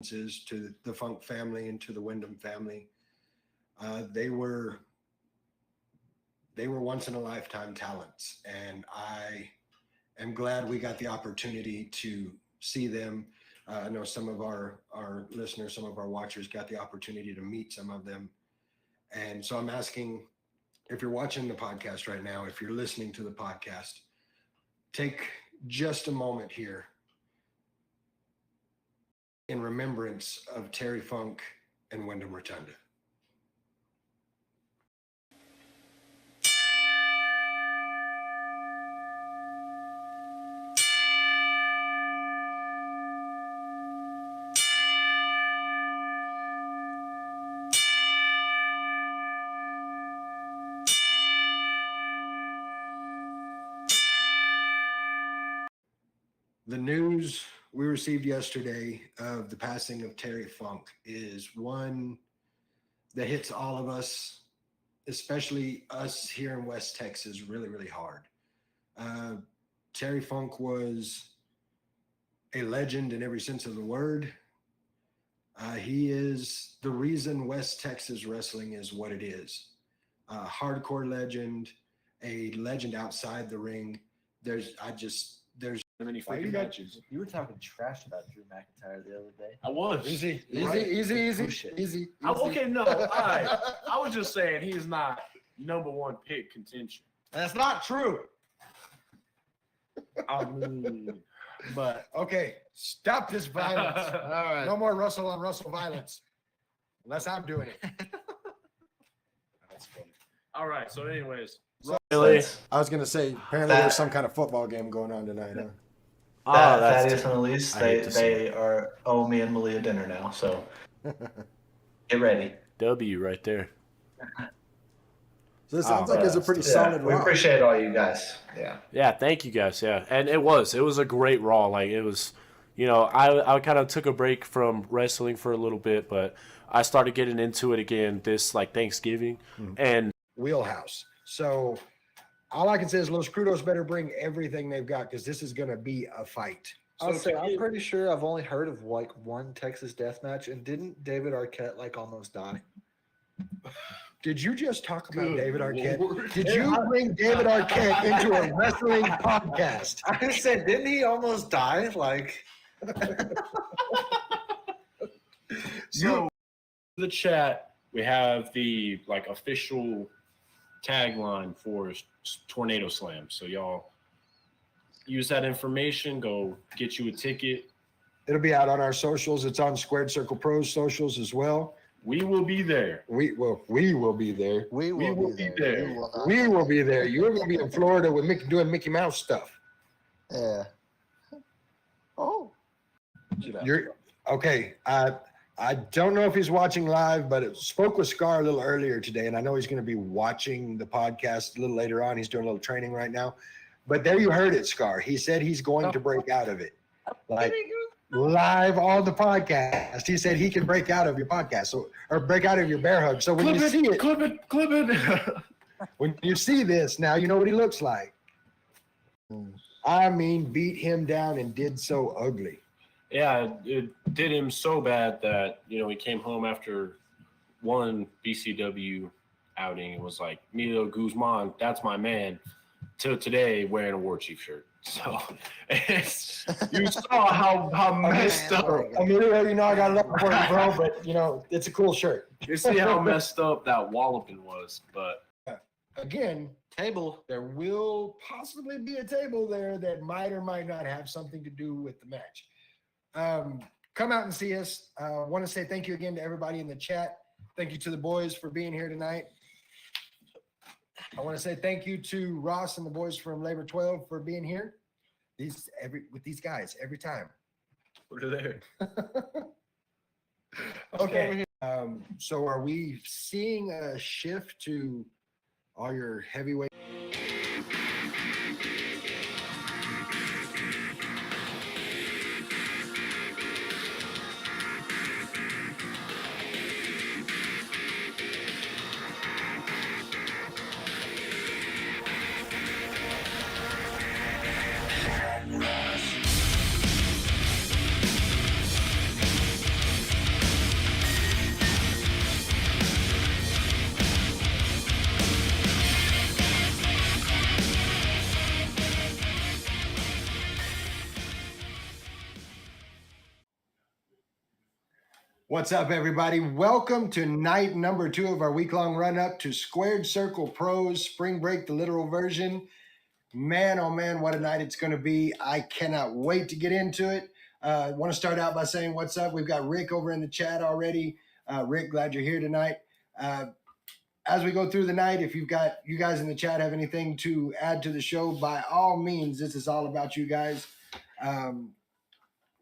to the Funk family and to the Wyndham family. They were once in a lifetime talents, and I am glad we got the opportunity to see them. I know some of our listeners, some of our watchers got the opportunity to meet some of them. And so I'm asking, if you're watching the podcast right now, if you're listening to the podcast, take just a moment here in remembrance of Terry Funk and Wyndham Rotunda. The news we received yesterday of the passing of Terry Funk is one that hits all of us, especially us here in West Texas, really, really hard. Terry Funk was a legend in every sense of the word. He is the reason West Texas wrestling is what it is. A hardcore legend, a legend outside the ring. There's many freaking matches. You were talking trash about Drew McIntyre the other day. I was. Easy. Okay, no, I was just saying he's not number one pick contention. That's not true. I mean, but Okay, stop this violence. All right. No more Russell on Russell violence. Unless I'm doing it. that's funny. All right. So, anyways, Really? I was going to say, apparently there's some kind of football game going on tonight, huh? Thaddeus and Elise, I hate to see they owe me and Malia dinner now, so get ready. W right there. So it sounds like it's a pretty solid We Raw. appreciate all you guys. Yeah. Yeah, thank you guys. Yeah, and it was a great Raw. Like it was, I kind of took a break from wrestling for a little bit, but I started getting into it again this like Thanksgiving, and Wheelhouse. So all I can say is Los Crudos better bring everything they've got because this is going to be a fight. I'll say I'm pretty sure I've only heard of like one Texas death match, and didn't David Arquette like almost die? Did you just talk about David Arquette? Lord. Did you bring David Arquette into a wrestling podcast? I said, didn't he almost die? Like, so the chat we have the official tagline for Tornado Slam. So y'all use that information. Go get you a ticket. It'll be out on our socials. It's on Squared Circle Pro's socials as well. We will be there. We will be there. we will be there. We will be there. You're going to be in Florida with doing Mickey Mouse stuff. Yeah. Oh. You're okay. I don't know if he's watching live, but spoke with Scar a little earlier today, and I know he's going to be watching the podcast a little later on. He's doing a little training right now. But there you heard it, Scar. He said he's going to break out of it. Like live on the podcast. He said he can break out of your podcast, or break out of your bear hug. So when you see it, clip it. when you see this, now you know what he looks like. I mean, beat him down and did so ugly. Yeah, it did him so bad that, he came home after one BCW outing and was like, Emilio Guzman, that's my man, till today wearing a War Chief shirt. So you saw how messed up. Emilio, I got love for you, bro, but, it's a cool shirt. You see how messed up that walloping was. But again, there will possibly be a table there that might or might not have something to do with the match. Come out and see us. Want to say thank you again to everybody in the chat. Thank you to the boys for being here tonight. I want to say thank you to Ross and the boys from Labor 12 for being here. With these guys every time. we're there. Okay. So are we seeing a shift to all your heavyweight? What's up, everybody? Welcome to night number 2 of our week-long run-up to Squared Circle Pros Spring Break, the literal version. Man, oh man, what a night it's going to be. I cannot wait to get into it. I want to start out by saying what's up. We've got Rick over in the chat already. Rick, glad you're here tonight. As we go through the night, if you've got you guys in the chat have anything to add to the show, by all means, this is all about you guys. Want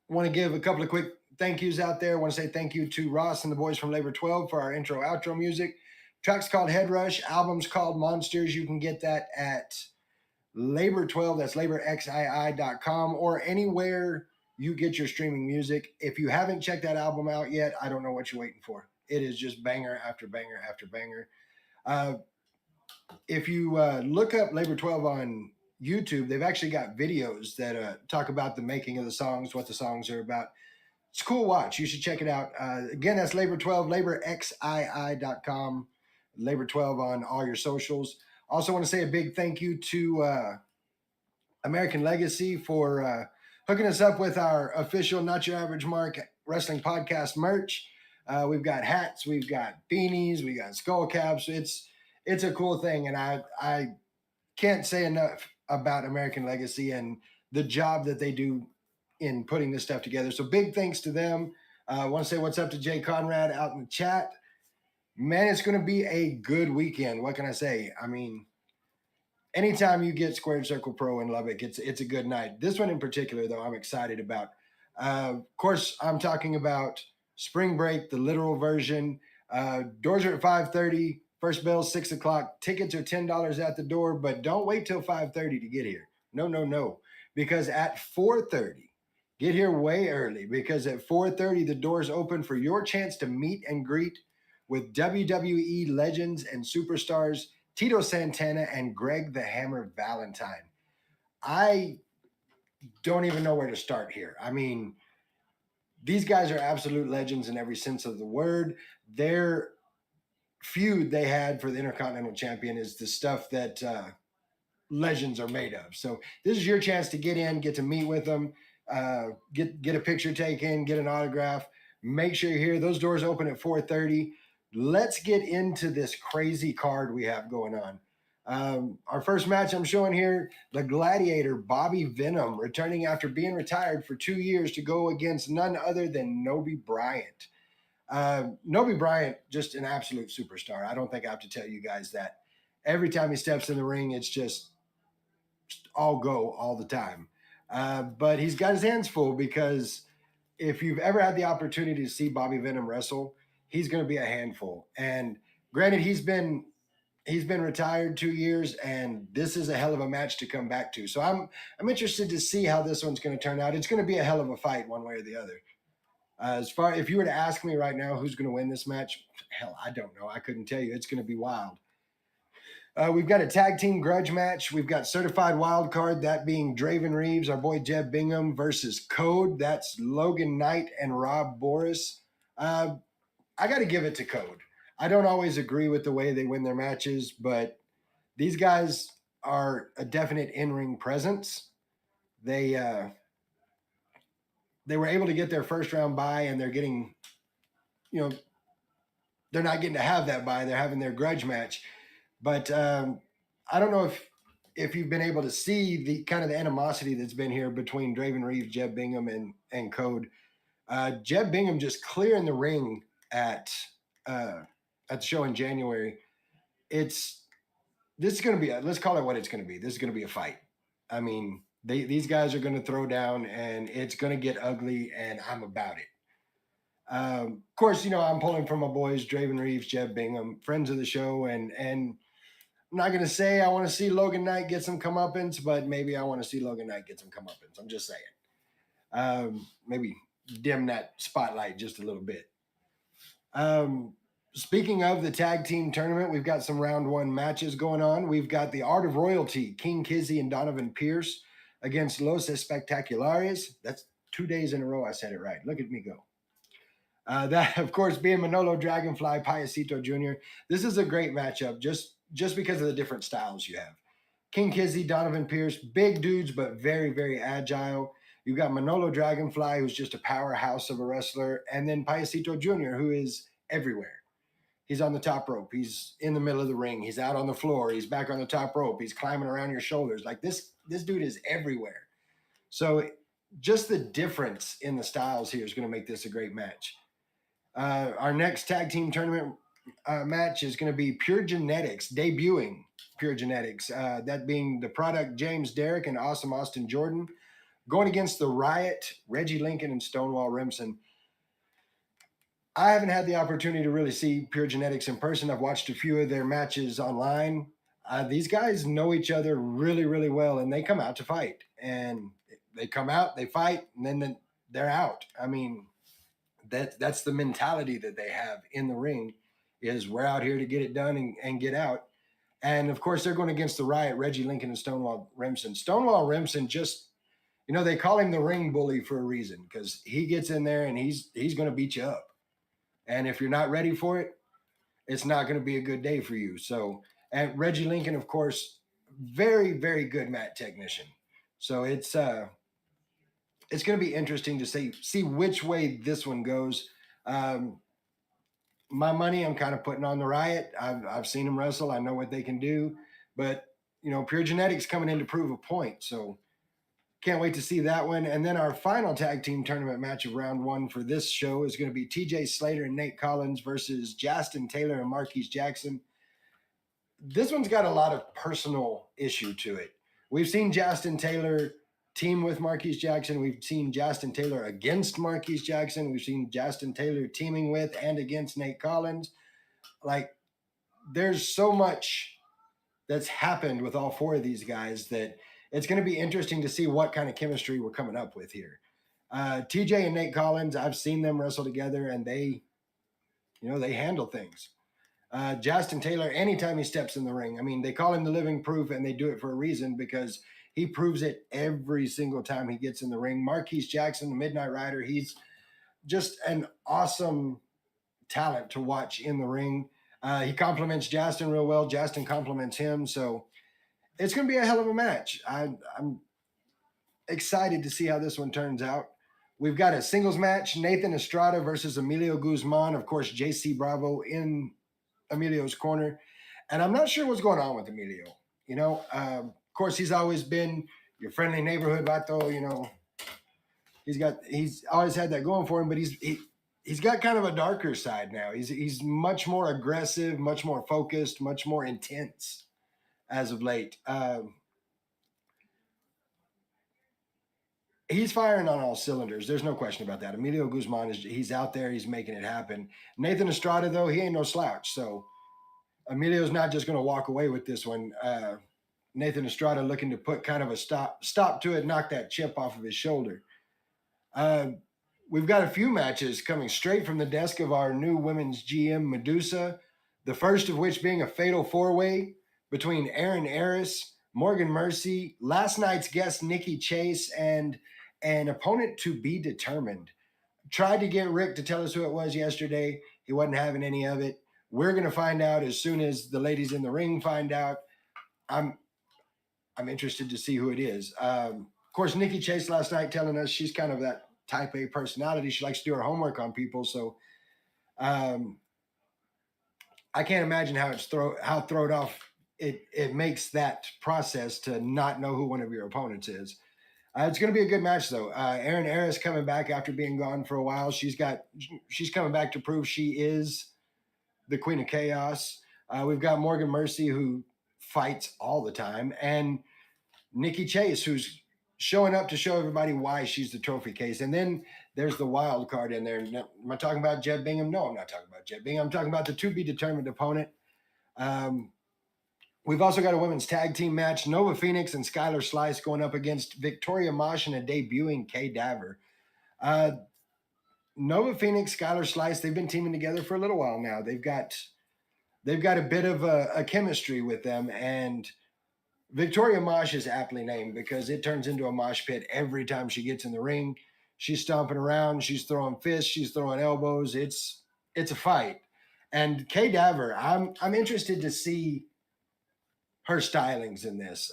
to give a couple of quick thank yous out there. Want to say thank you to Ross and the boys from Labor 12 for our intro outro music. Track's called Head Rush, album's called Monsters. You can get that at Labor 12, that's laborxii.com, or anywhere you get your streaming music. If you haven't checked that album out yet, I don't know what you're waiting for. It is just banger after banger after banger. If you look up Labor 12 on YouTube, they've actually got videos that talk about the making of the songs, what the songs are about. It's a cool watch. You should check it out. Again, that's Labor 12, laborxii.com, Labor 12 on all your socials. Also want to say a big thank you to American Legacy for hooking us up with our official Not Your Average Mark Wrestling Podcast merch. We've got hats, we've got beanies, we got skull caps. It's a cool thing, and I can't say enough about American Legacy and the job that they do in putting this stuff together. So big thanks to them. I want to say what's up to Jay Conrad out in the chat. Man, it's going to be a good weekend. What can I say? I mean, anytime you get Squared Circle Pro in Lubbock, it's a good night. This one in particular, though, I'm excited about. Of course, I'm talking about Spring Break, the literal version. Doors are at 5:30. First bell, 6 o'clock. Tickets are $10 at the door, but don't wait till 5:30 to get here. No. Because at 4:30, get here way early, because at 4:30, the doors open for your chance to meet and greet with WWE legends and superstars Tito Santana and Greg the Hammer Valentine. I don't even know where to start here. I mean, these guys are absolute legends in every sense of the word. Their feud they had for the Intercontinental Champion is the stuff that legends are made of. So this is your chance to get in, get to meet with them, get a picture taken, get an autograph. Make sure you're here. Those doors open at 4:30. Let's get into this crazy card we have going on. Our first match I'm showing here, the Gladiator, Bobby Venom, returning after being retired for 2 years to go against none other than Nobi Bryant. Nobi Bryant, just an absolute superstar. I don't think I have to tell you guys that. Every time he steps in the ring, it's just all go all the time. But he's got his hands full, because if you've ever had the opportunity to see Bobby Venom wrestle, he's going to be a handful. And granted, he's been retired 2 years, and this is a hell of a match to come back to. So I'm interested to see how this one's going to turn out. It's going to be a hell of a fight one way or the other. If you were to ask me right now who's going to win this match, hell, I don't know. I couldn't tell you. It's going to be wild. We've got a tag team grudge match. We've got certified wild card, that being Draven Reeves, our boy Jeb Bingham, versus Code. That's Logan Knight and Rob Boris. I got to give it to Code. I don't always agree with the way they win their matches, but these guys are a definite in-ring presence. They were able to get their first round bye, and they're getting, they're not getting to have that bye. They're having their grudge match. But I don't know if you've been able to see the kind of the animosity that's been here between Draven Reeves, Jeb Bingham, and Code. Jeb Bingham just clearing the ring at the show in January. This is going to be, let's call it what it's going to be. This is going to be a fight. I mean, these guys are going to throw down, and it's going to get ugly, and I'm about it. Of course, I'm pulling from my boys, Draven Reeves, Jeb Bingham, friends of the show, and I'm not going to say I want to see Logan Knight get some comeuppance, but maybe I want to see Logan Knight get some comeuppance. I'm just saying. Maybe dim that spotlight just a little bit. Speaking of the tag team tournament, we've got some round 1 matches going on. We've got the Art of Royalty, King Kizzy and Donovan Pierce against Los Espectaculares. That's 2 days in a row I said it right. Look at me go. That, of course, being Manolo Dragonfly, Payasito Jr. This is a great matchup just because of the different styles you have. King Kizzy, Donovan Pierce, big dudes, but very, very agile. You've got Manolo Dragonfly, who's just a powerhouse of a wrestler, and then Payasito Jr., who is everywhere. He's on the top rope. He's in the middle of the ring. He's out on the floor. He's back on the top rope. He's climbing around your shoulders. Like this dude is everywhere. So just the difference in the styles here is going to make this a great match. Our next tag team tournament match is going to be Pure Genetics, debuting Pure Genetics. That being the product James Derrick and Awesome Austin Jordan, going against the Riot, Reggie Lincoln and Stonewall Remsen. I haven't had the opportunity to really see Pure Genetics in person. I've watched a few of their matches online. These guys know each other really, really well, and they come out to fight. And they come out, they fight, and then they're out. I mean, that's the mentality that they have in the ring, is we're out here to get it done and get out. And, of course, they're going against the Riot, Reggie Lincoln and Stonewall Remsen. Stonewall Remsen just, they call him the ring bully for a reason, because he gets in there and he's going to beat you up. And if you're not ready for it, it's not going to be a good day for you. So, and Reggie Lincoln, of course, very, very good mat technician. So it's going to be interesting to see which way this one goes. My money, I'm kind of putting on the Riot. I've seen them wrestle. I know what they can do. But, Pure Genetics coming in to prove a point. So can't wait to see that one. And then our final tag team tournament match of round one for this show is going to be TJ Slater and Nate Collins versus Justin Taylor and Marquise Jackson. This one's got a lot of personal issue to it. We've seen Justin Taylor team with Marquise Jackson. We've seen Justin Taylor against Marquise Jackson. We've seen Justin Taylor teaming with and against Nate Collins. Like, there's so much that's happened with all four of these guys that it's going to be interesting to see what kind of chemistry we're coming up with here. TJ and Nate Collins, I've seen them wrestle together, and they handle things. Justin Taylor, anytime he steps in the ring, I mean, they call him the living proof, and they do it for a reason, because he proves it every single time he gets in the ring. Marquise Jackson, the Midnight Rider, he's just an awesome talent to watch in the ring. He compliments Justin real well. Justin compliments him. So it's going to be a hell of a match. I'm excited to see how this one turns out. We've got a singles match, Nathan Estrada versus Emilio Guzman. Of course, JC Bravo in Emilio's corner. And I'm not sure what's going on with Emilio. Of course, he's always been your friendly neighborhood vato. He's always had that going for him, but he's got kind of a darker side now. He's much more aggressive, much more focused, much more intense as of late. He's firing on all cylinders. There's no question about that. Emilio Guzman, he's out there. He's making it happen. Nathan Estrada, though, he ain't no slouch. So Emilio's not just going to walk away with this one. Nathan Estrada looking to put kind of a stop to it, knock that chip off of his shoulder. We've got a few matches coming straight from the desk of our new women's GM, Medusa, the first of which being a fatal four-way between Aaron Aris, Morgan Mercy, last night's guest, Nikki Chase, and an opponent to be determined. Tried to get Rick to tell us who it was yesterday. He wasn't having any of it. We're going to find out as soon as the ladies in the ring find out. I'm interested to see who it is. Of course, Nikki Chase last night telling us she's kind of that type A personality. She likes to do her homework on people. So I can't imagine how thrown off it makes that process to not know who one of your opponents is. It's going to be a good match, though. Aaron Aris coming back after being gone for a while. She's coming back to prove she is the Queen of Chaos. We've got Morgan Mercy, who fights all the time, and Nikki Chase, who's showing up to show everybody why she's the trophy case. And then there's the wild card in there. Am I talking about Jed Bingham? No, I'm not talking about Jed Bingham. I'm talking about the to-be-determined opponent. We've also got a women's tag team match, Nova Phoenix and Skylar Slice going up against Victoria Mosh and a debuting Kay Daver. Nova Phoenix, Skylar Slice, they've been teaming together for a little while now. They've got a bit of a chemistry with them, and Victoria Mosh is aptly named because it turns into a mosh pit every time she gets in the ring. She's stomping around, she's throwing fists, she's throwing elbows. It's a fight. And Kay Daver, I'm interested to see her stylings in this.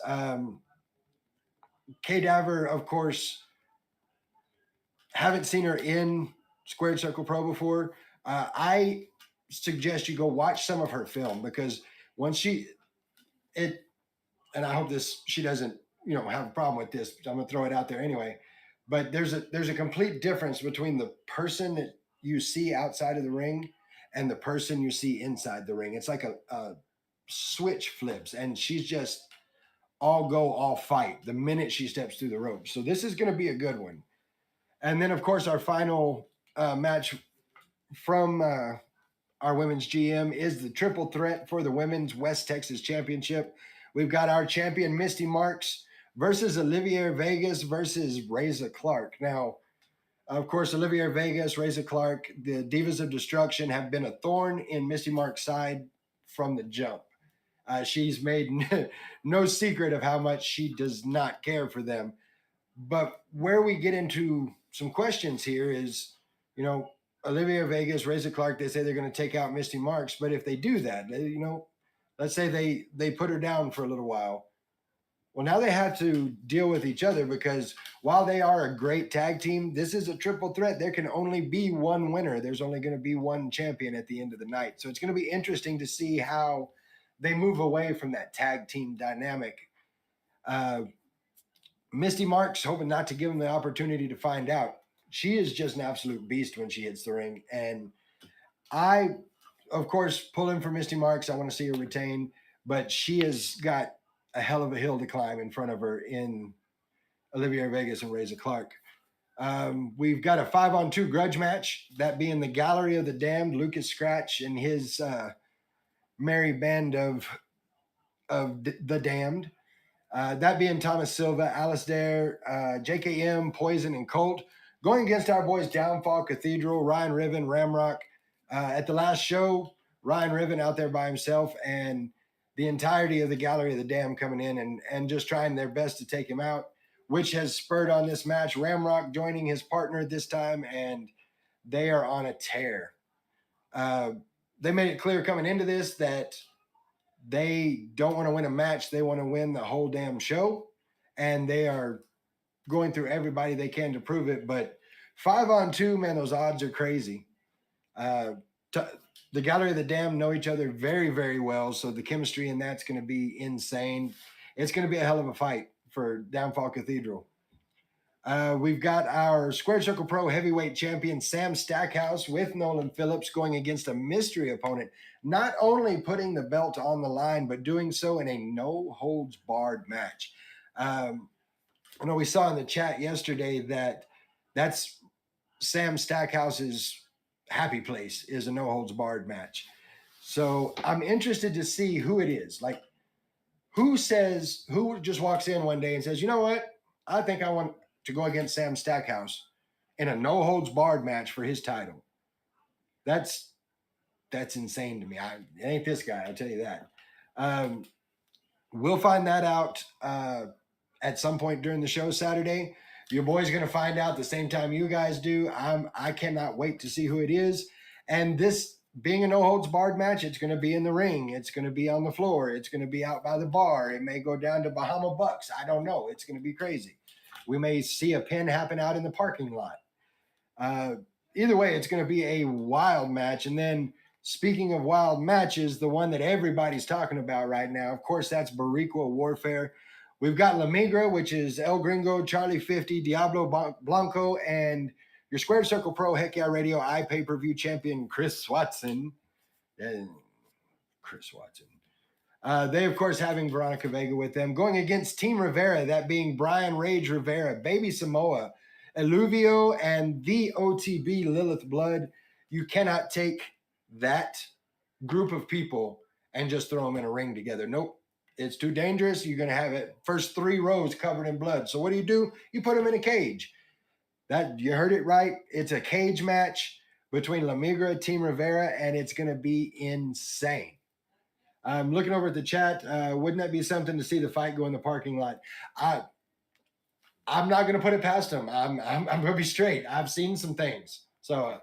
Kay Daver, of course, haven't seen her in Squared Circle Pro before, I suggest you go watch some of her film, because once and I hope she doesn't, have a problem with this, but I'm gonna throw it out there anyway. But there's a complete difference between the person that you see outside of the ring and the person you see inside the ring. It's like a switch flips, and she's just all go, all fight the minute she steps through the ropes. So this is going to be a good one. And then, of course, our final match from our women's GM is the triple threat for the women's West Texas Championship. We've got our champion Misty Marks versus Olivier Vegas versus Reza Clark. Now, of course, Olivier Vegas, Reza Clark, the Divas of Destruction have been a thorn in Misty Marks' side from the jump. She's made no secret of how much she does not care for them. But where we get into some questions here is, Olivia Vegas, Reza Clark, they say they're going to take out Misty Marks. But if they do that, let's say they put her down for a little while. Well, now they have to deal with each other, because while they are a great tag team, this is a triple threat. There can only be one winner. There's only going to be one champion at the end of the night. So it's going to be interesting to see how they move away from that tag team dynamic. Misty Marks, hoping not to give them the opportunity to find out. She is just an absolute beast when she hits the ring. And I, of course, pulling for Misty Marks. I want to see her retain, but she has got a hell of a hill to climb in front of her in Olivia Vegas and Reza Clark. We've got a 5-on-2 grudge match, that being the Gallery of the Damned, Lucas Scratch and his merry band of the Damned. That being Thomas Silva, Alistair, JKM, Poison, and Colt, going against our boys Downfall Cathedral, Ryan Riven, Ramrock. At the last show, Ryan Riven out there by himself, and the entirety of the Gallery of the Damned coming in and just trying their best to take him out, which has spurred on this match. Ramrock joining his partner this time, and they are on a tear. They made it clear coming into this that they don't want to win a match. They want to win the whole damn show, and they are going through everybody they can to prove it. But 5-on-2, man, those odds are crazy. The Gallery of the Damned know each other very, very well, so the chemistry in that's going to be insane. It's going to be a hell of a fight for Downfall Cathedral. We've got our Squared Circle Pro heavyweight champion Sam Stackhouse with Nolan Phillips going against a mystery opponent, not only putting the belt on the line, but doing so in a no-holds-barred match. I know we saw in the chat yesterday that's Sam Stackhouse's happy place, is a no-holds-barred match. So I'm interested to see who it is. Like, who just walks in one day and says, you know what? I think I want to go against Sam Stackhouse in a no-holds-barred match for his title. That's insane to me. It ain't this guy, I'll tell you that. We'll find that out at some point during the show Saturday. Your boy's going to find out the same time you guys do. I cannot wait to see who it is. And this being a no-holds-barred match, it's going to be in the ring. It's going to be on the floor. It's going to be out by the bar. It may go down to Bahama Bucks. I don't know. It's going to be crazy. We may see a pin happen out in the parking lot. Either way, it's going to be a wild match. And then, speaking of wild matches, the one that everybody's talking about right now, of course, that's Boricua Warfare. We've got La Migra, which is El Gringo, Charlie 50, Diablo Blanco, and your Squared Circle Pro Heck Yeah Radio iPay-per-view champion, Chris Watson. They, of course, having Veronica Vega with them. Going against Team Rivera, that being Brian Rage Rivera, Baby Samoa, Eluvio, and the OTB Lilith Blood. You cannot take that group of people and just throw them in a ring together. Nope. It's too dangerous. You're going to have it first 3 rows covered in blood. So what do? You put them in a cage. That, you heard it right. It's a cage match between La Migra, Team Rivera, and it's going to be insane. I'm looking over at the chat. Wouldn't that be something to see the fight go in the parking lot? I'm not going to put it past them. I'm going to be straight. I've seen some things. So,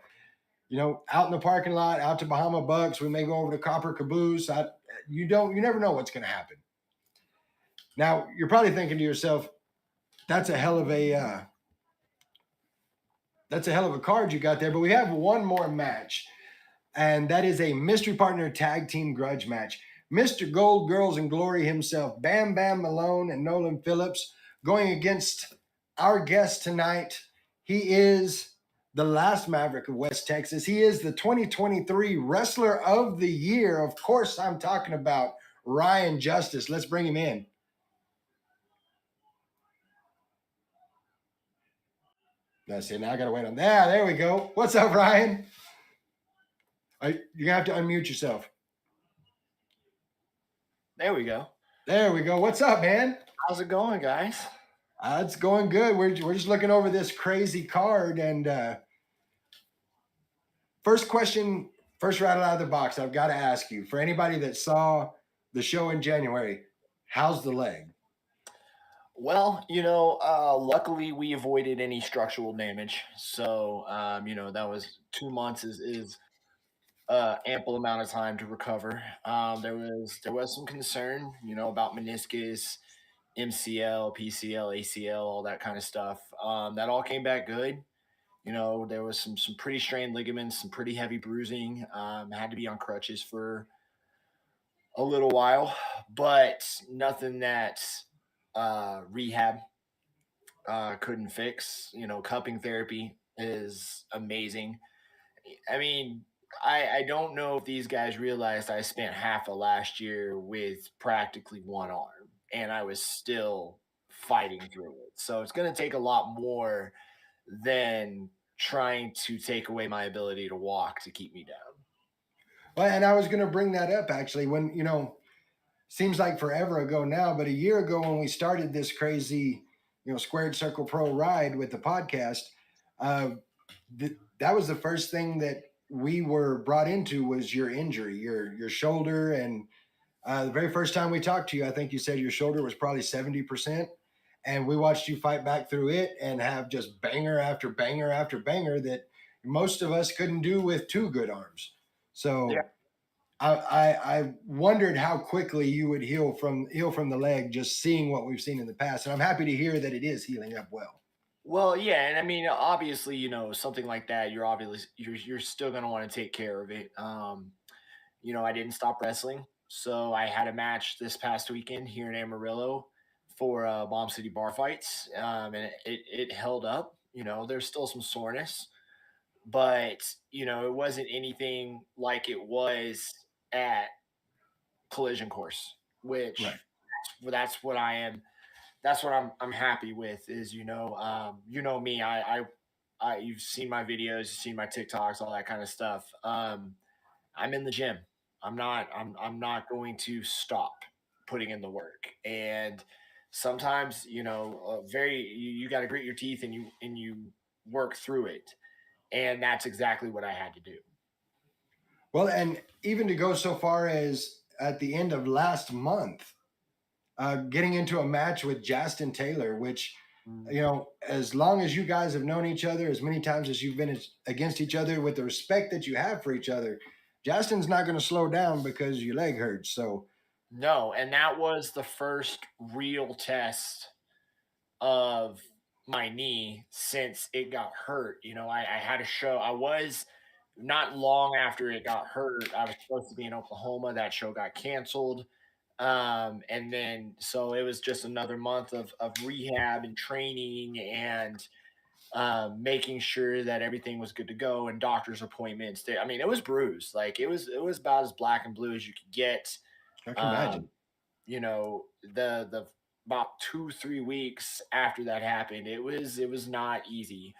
out in the parking lot, out to Bahama Bucks, we may go over to Copper Caboose. You never know what's going to happen. Now, you're probably thinking to yourself, that's a hell of a that's a hell of a card you got there. But we have one more match, and that is a mystery partner tag team grudge match. Mr. Gold Girls and Glory himself, Bam Bam Malone and Nolan Phillips, going against our guest tonight. He is the last Maverick of West Texas. He is the 2023 Wrestler of the Year. Of course, I'm talking about Ryan Justice. Let's bring him in. That's it. Now I got to wait on that. There we go. What's up, Ryan? You're going to have to unmute yourself. There we go. There we go. What's up, man? How's it going, guys? It's going good. We're just looking over this crazy card. And first question, first rattle out of the box, I've got to ask you. For anybody that saw the show in January, how's the leg? Well, luckily we avoided any structural damage. So, that was 2 months is ample amount of time to recover. There was some concern, about meniscus, MCL, PCL, ACL, all that kind of stuff. That all came back good. There was some pretty strained ligaments, some pretty heavy bruising. Had to be on crutches for a little while, but nothing that rehab couldn't fix. Cupping therapy is amazing. I mean, I don't know if these guys realized I spent half of last year with practically one arm, and I was still fighting through it. So it's going to take a lot more than trying to take away my ability to walk to keep me down. Well, and I was going to bring that up actually when, seems like forever ago now, but a year ago when we started this crazy, Squared Circle Pro ride with the podcast, that was the first thing that we were brought into was your injury, your shoulder. And the very first time we talked to you, I think you said your shoulder was probably 70%. And we watched you fight back through it and have just banger after banger after banger that most of us couldn't do with two good arms. So yeah. I wondered how quickly you would heal from the leg, just seeing what we've seen in the past. And I'm happy to hear that it is healing up well. Well, yeah, and I mean, obviously, something like that, you're still gonna want to take care of it. I didn't stop wrestling, so I had a match this past weekend here in Amarillo for Bomb City Bar Fights, and it held up. There's still some soreness, but it wasn't anything like it was at Collision Course, which right. that's what I am. That's what I'm happy with is, me, I you've seen my videos, you've seen my TikToks, all that kind of stuff. I'm in the gym. I'm not going to stop putting in the work. And sometimes, you got to grit your teeth and you work through it. And that's exactly what I had to do. Well, and even to go so far as at the end of last month, getting into a match with Justin Taylor, which, as long as you guys have known each other, as many times as you've been against each other, with the respect that you have for each other, Justin's not going to slow down because your leg hurts. So, no, and that was the first real test of my knee since it got hurt. I had a show. I was not long after it got hurt. I was supposed to be in Oklahoma. That show got canceled. And then, so it was just another month of rehab and training and making sure that everything was good to go and doctor's appointments. It was bruised. Like it was about as black and blue as you could get. I can imagine. The about 2-3 weeks after that happened, it was not easy.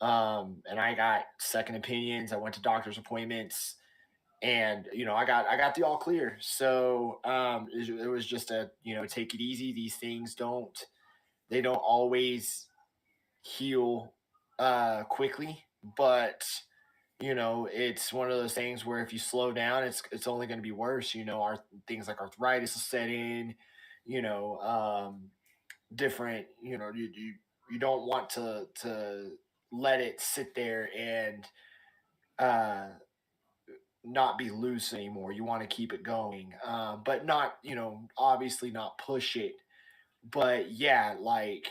And I got second opinions. I went to doctor's appointments. And I got the all clear. So it was just take it easy. These things don't always heal quickly, but it's one of those things where if you slow down, it's only going to be worse. Our things like arthritis will set in. Different. You don't want to let it sit there and not be loose anymore. You want to keep it going, but not, obviously not push it. But yeah, like,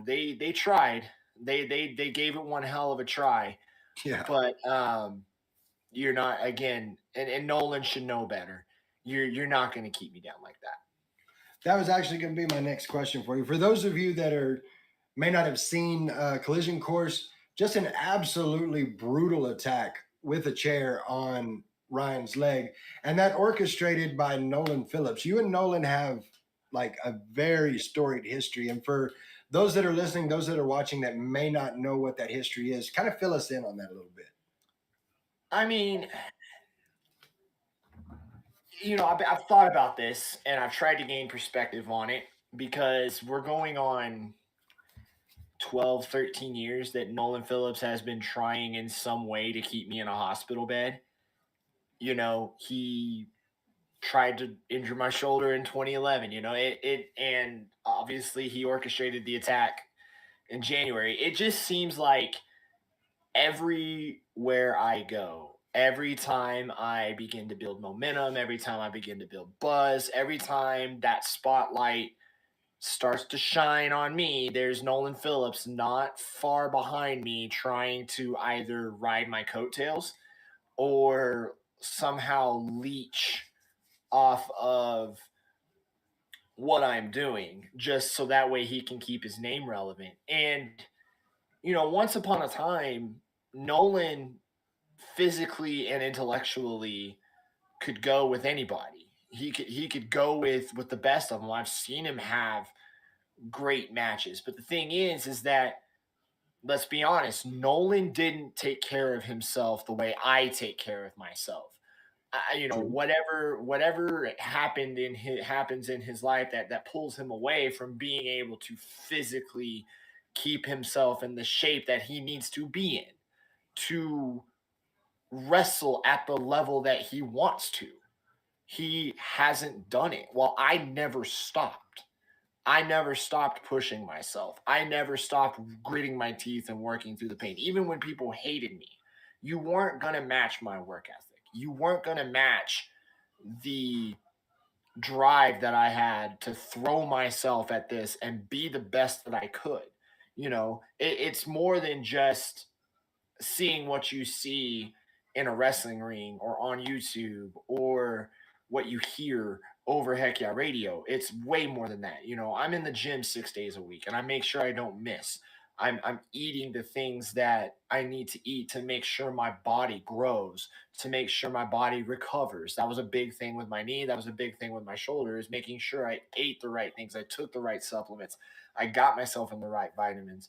they tried. They gave it one hell of a try, Yeah. but you're not again, and Nolan should know better. You're not going to keep me down like that. That was actually going to be my next question for you. For those of you that may not have seen Collision Course, just an absolutely brutal attack with a chair on Ryan's leg, and that orchestrated by Nolan Phillips. You and Nolan have like a very storied history, and for those that are listening, those that are watching that may not know what that history is, kind of fill us in on that a little bit. I mean, I've thought about this and I've tried to gain perspective on it because we're going on 12, 13 years that Nolan Phillips has been trying in some way to keep me in a hospital bed. He tried to injure my shoulder in 2011. And obviously he orchestrated the attack in January. It just seems like everywhere I go, every time I begin to build momentum, every time I begin to build buzz, every time that spotlight starts to shine on me, there's Nolan Phillips not far behind me trying to either ride my coattails or somehow leech off of what I'm doing just so that way he can keep his name relevant. And, once upon a time, Nolan physically and intellectually could go with anybody. He could go with the best of them. I've seen him have great matches. But the thing is that let's be honest, Nolan didn't take care of himself the way I take care of myself. Whatever happens in his life that pulls him away from being able to physically keep himself in the shape that he needs to be in to wrestle at the level that he wants to. He hasn't done it. Well, I never stopped. I never stopped pushing myself. I never stopped gritting my teeth and working through the pain. Even when people hated me, you weren't going to match my work ethic. You weren't going to match the drive that I had to throw myself at this and be the best that I could. It's more than just seeing what you see in a wrestling ring or on YouTube or what you hear over Heck Yeah Radio. It's way more than that. I'm in the gym 6 days a week and I make sure I don't miss. I'm eating the things that I need to eat to make sure my body grows, to make sure my body recovers. That was a big thing with my knee. That was a big thing with my shoulders, making sure I ate the right things. I took the right supplements. I got myself in the right vitamins,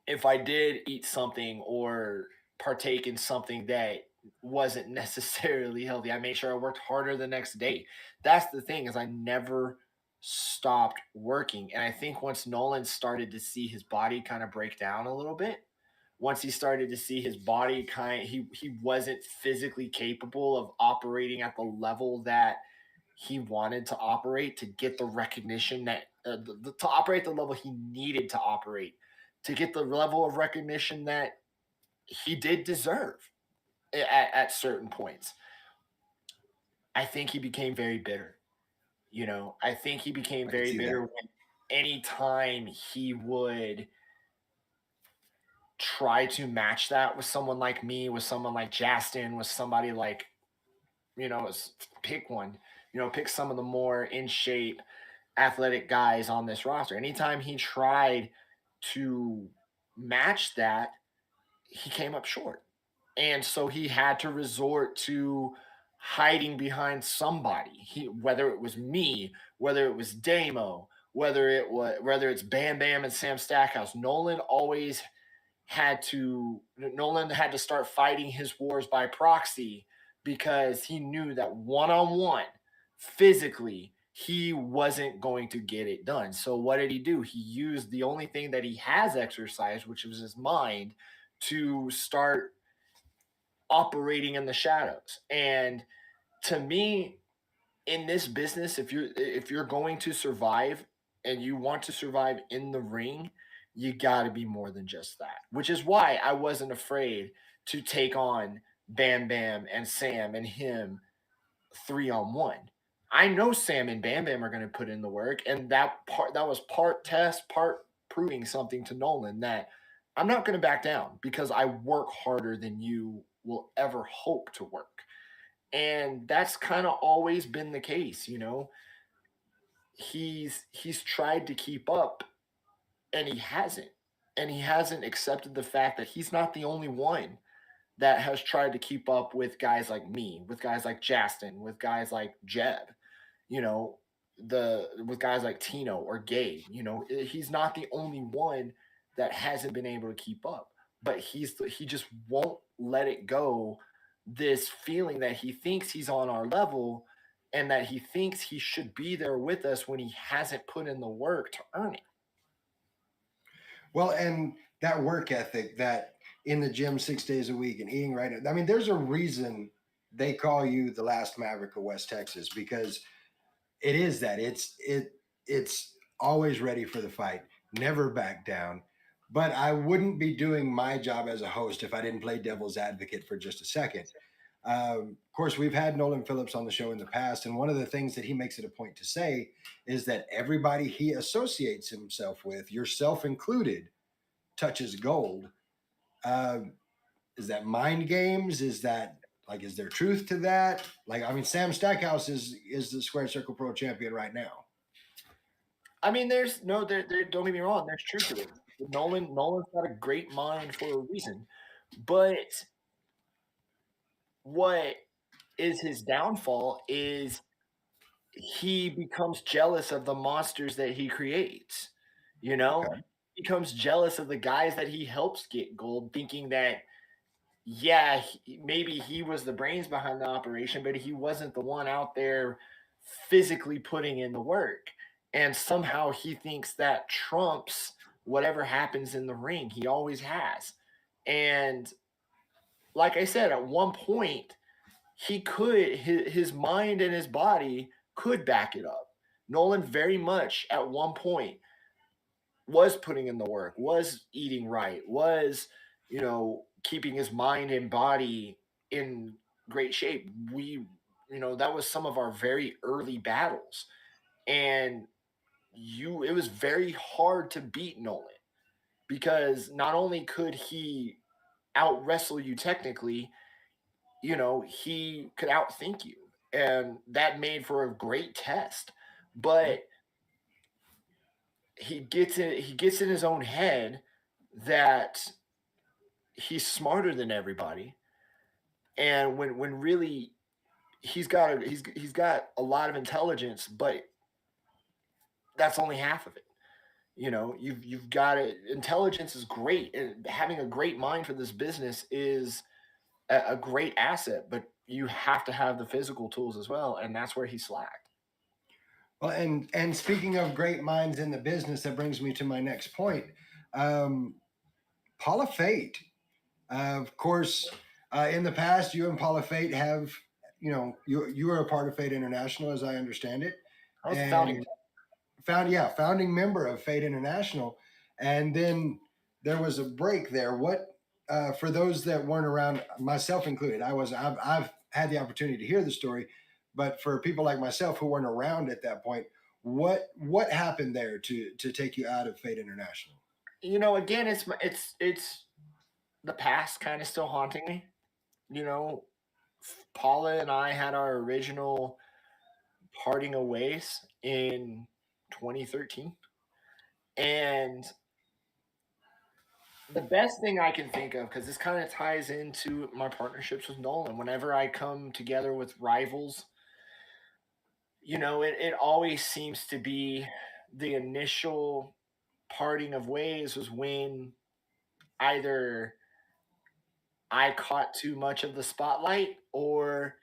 if I did eat something or partake in something that wasn't necessarily healthy, I made sure I worked harder the next day. That's the thing is I never stopped working. And I think once Nolan started to see his body kind of break down a little bit, once he started to see his body he wasn't physically capable of operating at the level that he wanted to operate to get the recognition that to operate the level he needed to operate to get the level of recognition that he did deserve at certain points. I think he became very bitter. I think he became very bitter when anytime he would try to match that with someone like me, with someone like Justin, with somebody like, pick one, pick some of the more in shape athletic guys on this roster. Anytime he tried to match that, he came up short. And so he had to resort to hiding behind somebody. Whether it was me, whether it was Damo, whether it's Bam Bam and Sam Stackhouse, Nolan had to start fighting his wars by proxy because he knew that one-on-one, physically, he wasn't going to get it done. So what did he do? He used the only thing that he has exercised, which was his mind, to start operating in the shadows. And to me, in this business, if you're going to survive and you want to survive in the ring, you got to be more than just that. Which is why I wasn't afraid to take on Bam Bam and Sam and him 3-on-1. I know Sam and Bam Bam are going to put in the work, and that was part test, part proving something to Nolan that I'm not going to back down because I work harder than you will ever hope to work. And that's kind of always been the case, you know. He's tried to keep up and he hasn't. And he hasn't accepted the fact that he's not the only one that has tried to keep up with guys like me, with guys like Justin, with guys like Jeb, you know, the with guys like Tino or Gabe. You know, he's not the only one that hasn't been able to keep up, but he just won't let it go. This feeling that he thinks he's on our level and that he thinks he should be there with us when he hasn't put in the work to earn it. Well, and that work ethic, that in the gym 6 days a week and eating right. I mean, there's a reason they call you the last Maverick of West Texas, because it is that it's always ready for the fight, never back down. But I wouldn't be doing my job as a host if I didn't play devil's advocate for just a second. Of course, we've had Nolan Phillips on the show in the past, and one of the things that he makes it a point to say is that everybody he associates himself with, yourself included, touches gold. Uh, is that mind games? Is that like, is there truth to that? Like, I mean, Sam Stackhouse is the Square Circle Pro champion right now. I mean, there's no, don't get me wrong, there's truth to it. Nolan's got a great mind for a reason, but what is his downfall is he becomes jealous of the monsters that he creates. You know, Okay. he becomes jealous of the guys that he helps get gold, thinking that yeah, maybe he was the brains behind the operation, but he wasn't the one out there physically putting in the work. And somehow he thinks that trumps whatever happens in the ring. He always has. And like I said, at one point, he could, his mind and his body could back it up. Nolan very much at one point was putting in the work, was eating right, was, you know, keeping his mind and body in great shape. That was some of our very early battles. And it was very hard to beat Nolan because not only could he out wrestle you technically, you know, he could outthink you. And that made for a great test. But he gets in his own head that he's smarter than everybody, and when really he's got a lot of intelligence, but that's only half of it. You know, you've got it. Intelligence is great, and having a great mind for this business is a great asset, but you have to have the physical tools as well, and that's where he slacked. Well, and speaking of great minds in the business, that brings me to my next point. Paula Fate, of course, in the past, you and Paula Fate have, you know, you are a part of Fate International, as I understand it. I was And founding. founding member of Fate International, and then there was a break there. What for those that weren't around, myself included, I've had the opportunity to hear the story, but for people like myself who weren't around at that point, what happened there to take you out of Fate International? You know, again, it's the past kind of still haunting me. You know, Paula and I had our original parting of ways in 2013. And the best thing I can think of, because this kind of ties into my partnerships with Nolan, whenever I come together with rivals, you know, it always seems to be the initial parting of ways was when either I caught too much of the spotlight or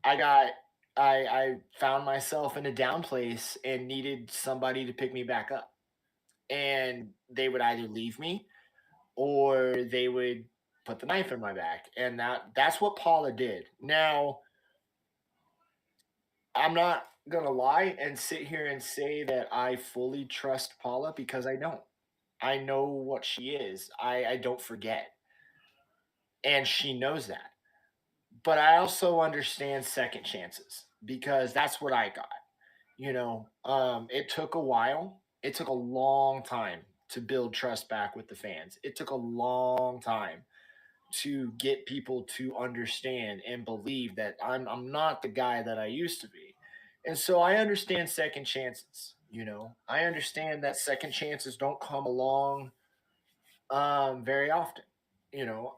I got I found myself in a down place and needed somebody to pick me back up. And they would either leave me or they would put the knife in my back. And that's what Paula did. Now, I'm not gonna lie and sit here and say that I fully trust Paula because I don't. I know what she is. I don't forget. And she knows that. But I also understand second chances because that's what I got. You know, it took a while. It took a long time to build trust back with the fans. It took a long time to get people to understand and believe that I'm not the guy that I used to be. And so I understand second chances. I understand that second chances don't come along very often.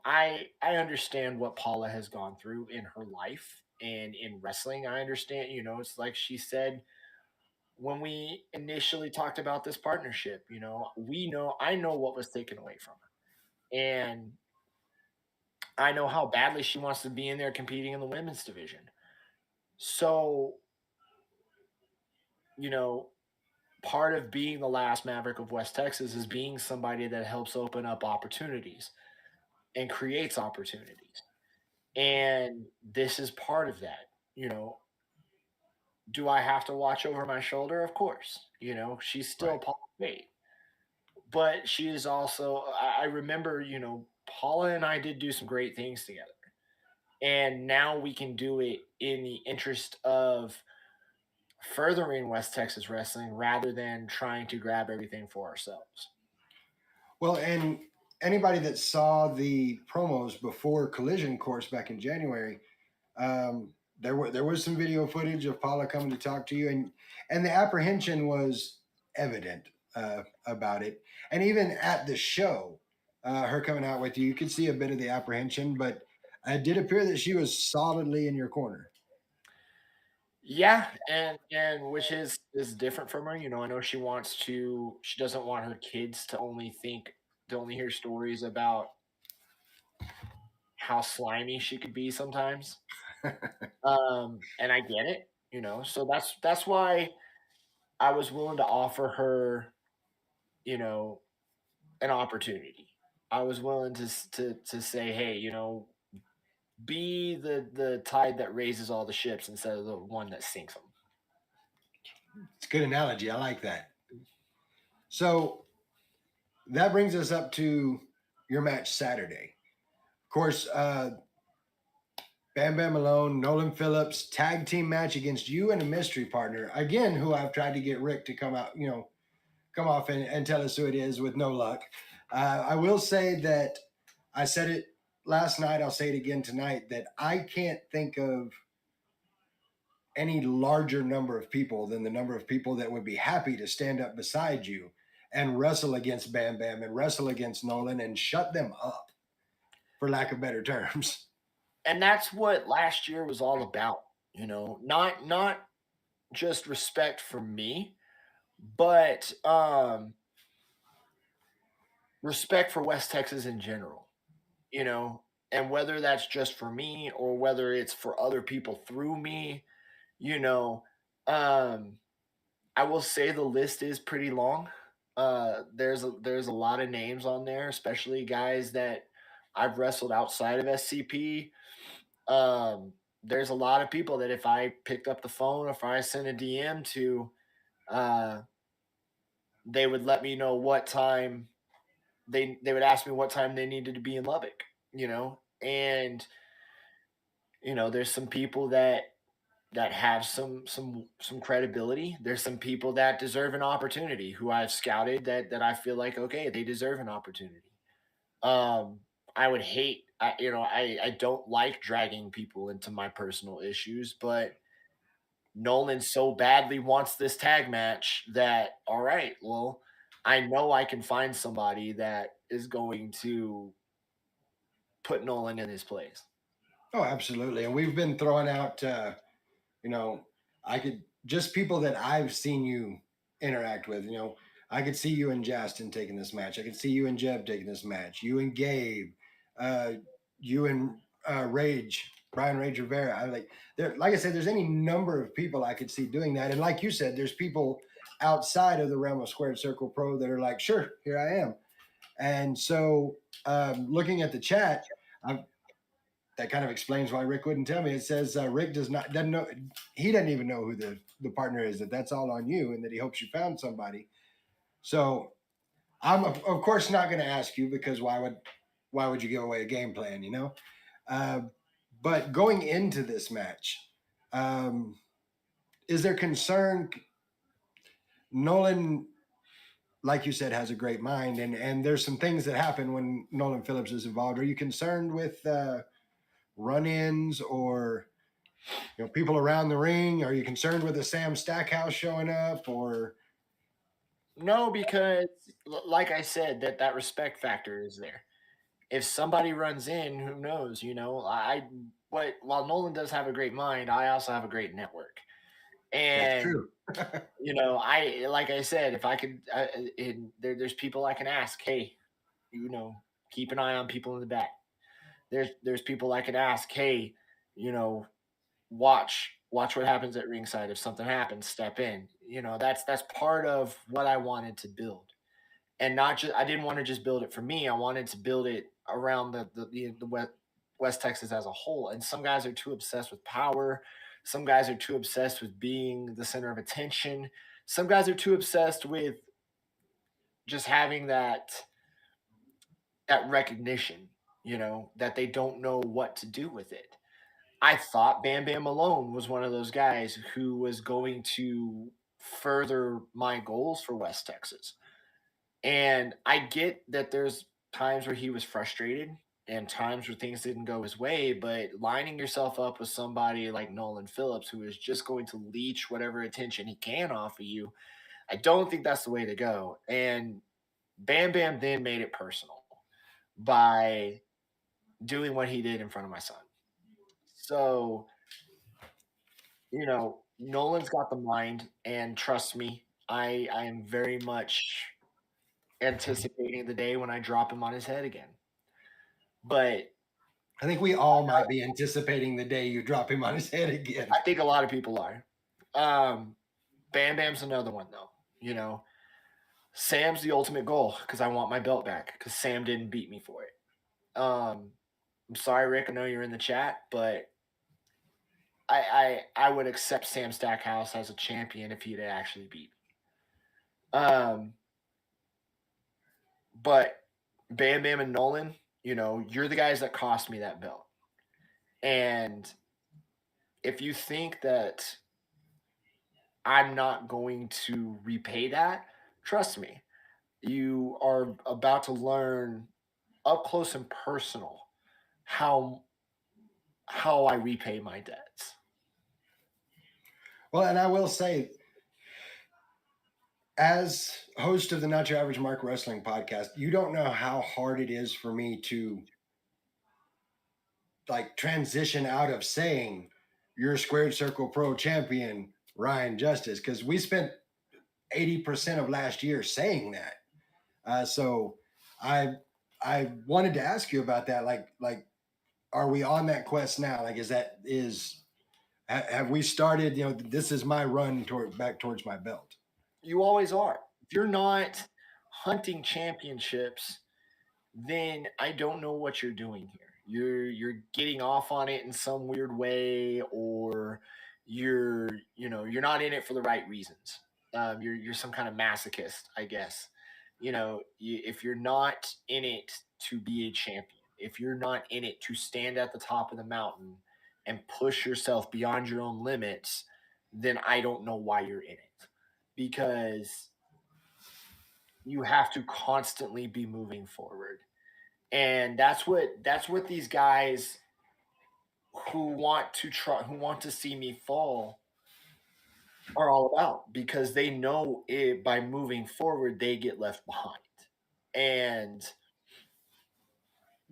I understand what Paula has gone through in her life and in wrestling. I understand, it's like she said when we initially talked about this partnership, I know what was taken away from her. And I know how badly she wants to be in there competing in the women's division. So, you know, part of being the last Maverick of West Texas is being somebody that helps open up opportunities and creates opportunities. And this is part of that. You know, do I have to watch over my shoulder? Of course. She's still Right. Paula Bate. But she is also, I remember, Paula and I did do some great things together. And now we can do it in the interest of furthering West Texas wrestling rather than trying to grab everything for ourselves. Well, and anybody that saw the promos before Collision Course back in January, there was some video footage of Paula coming to talk to you, and the apprehension was evident about it. And even at the show, her coming out with you, you could see a bit of the apprehension, but it did appear that she was solidly in your corner. Yeah, and which is different from her. I know she doesn't want her kids to only hear stories about how slimy she could be sometimes. And I get it, So that's why I was willing to offer her, you know, an opportunity. I was willing to say, hey, be the tide that raises all the ships instead of the one that sinks them. It's a good analogy. I like that. So that brings us up to your match Saturday. Of course, Bam Bam Malone, Nolan Phillips, tag team match against you and a mystery partner. Again, who I've tried to get Rick to come out, come off and tell us who it is with no luck. I will say that I said it last night. I'll say it again tonight that I can't think of any larger number of people than the number of people that would be happy to stand up beside you and wrestle against Bam Bam and wrestle against Nolan and shut them up, for lack of better terms. And that's what last year was all about. Not just respect for me, but respect for West Texas in general. You know, and whether that's just for me or whether it's for other people through me, you know, um, I will say the list is pretty long. There's a lot of names on there, especially guys that I've wrestled outside of SCP. There's a lot of people that if I picked up the phone, if I sent a DM to, uh, they would let me know what time they would ask me what time they needed to be in Lubbock. And there's some people that have some credibility. There's some people that deserve an opportunity who I've scouted that I feel like okay, they deserve an opportunity. Um, I would hate I don't like dragging people into my personal issues, but Nolan so badly wants this tag match that all right, well, I know I can find somebody that is going to put Nolan in his place. Oh, absolutely. And we've been throwing out, you know, I could just people that I've seen you interact with. I could see you and Justin taking this match. I could see you and Jeb taking this match. You and Gabe, uh, you and Rage, Brian Rage Rivera. I like there. Like I said, there's any number of people I could see doing that. And like you said, there's people outside of the realm of Squared Circle Pro that are like, sure, here I am. And so, looking at the chat, I've that kind of explains why Rick wouldn't tell me. It says Rick doesn't know, he doesn't even know who the partner is. That's all on you, and that he hopes you found somebody. So I'm of course not going to ask you because why would you give away a game plan? Uh, but going into this match, um, is there concern? Nolan like you said, has a great mind, and there's some things that happen when Nolan Phillips is involved. Are you concerned with run-ins or people around the ring? Are you concerned with a Sam Stackhouse showing up or? No, because like I said, that respect factor is there. If somebody runs in, who knows? But while Nolan does have a great mind, I also have a great network. That's And true. I like I said, if I could, there's people I can ask. Hey, keep an eye on people in the back. There's people I can ask. Hey, you know, watch what happens at ringside. If something happens, step in. That's part of what I wanted to build, and not just I didn't want to just build it for me. I wanted to build it around the West Texas as a whole. And some guys are too obsessed with power. Some guys are too obsessed with being the center of attention. Some guys are too obsessed with just having that recognition, that they don't know what to do with it. I thought Bam Bam Malone was one of those guys who was going to further my goals for West Texas. And I get that there's times where he was frustrated and times where things didn't go his way, but lining yourself up with somebody like Nolan Phillips, who is just going to leech whatever attention he can off of you, I don't think that's the way to go. And Bam Bam then made it personal by doing what he did in front of my son. So, Nolan's got the mind, and trust me, I am very much anticipating the day when I drop him on his head again. But I think we all might be anticipating the day you drop him on his head again. I think a lot of people are. Bam Bam's another one, though. Sam's the ultimate goal because I want my belt back because Sam didn't beat me for it. I'm sorry, Rick. I know you're in the chat, but I would accept Sam Stackhouse as a champion if he'd actually beat me. But Bam Bam and Nolan, you're the guys that cost me that belt. And if you think that I'm not going to repay that, trust me, you are about to learn up close and personal how I repay my debts. Well, and I will say, as host of the Not Your Average Mark Wrestling podcast, you don't know how hard it is for me to transition out of saying you're Squared Circle Pro champion, Ryan Justice, because we spent 80% of last year saying that. So I wanted to ask you about that. Like, are we on that quest now? Have we started? This is my run back towards my belt. You always are. If you're not hunting championships, then I don't know what you're doing here. You're getting off on it in some weird way, or you're not in it for the right reasons. You're some kind of masochist, I guess. If you're not in it to be a champion, if you're not in it to stand at the top of the mountain and push yourself beyond your own limits, then I don't know why you're in it, because you have to constantly be moving forward. And that's what these guys who want to see me fall are all about, because they know it, by moving forward they get left behind, and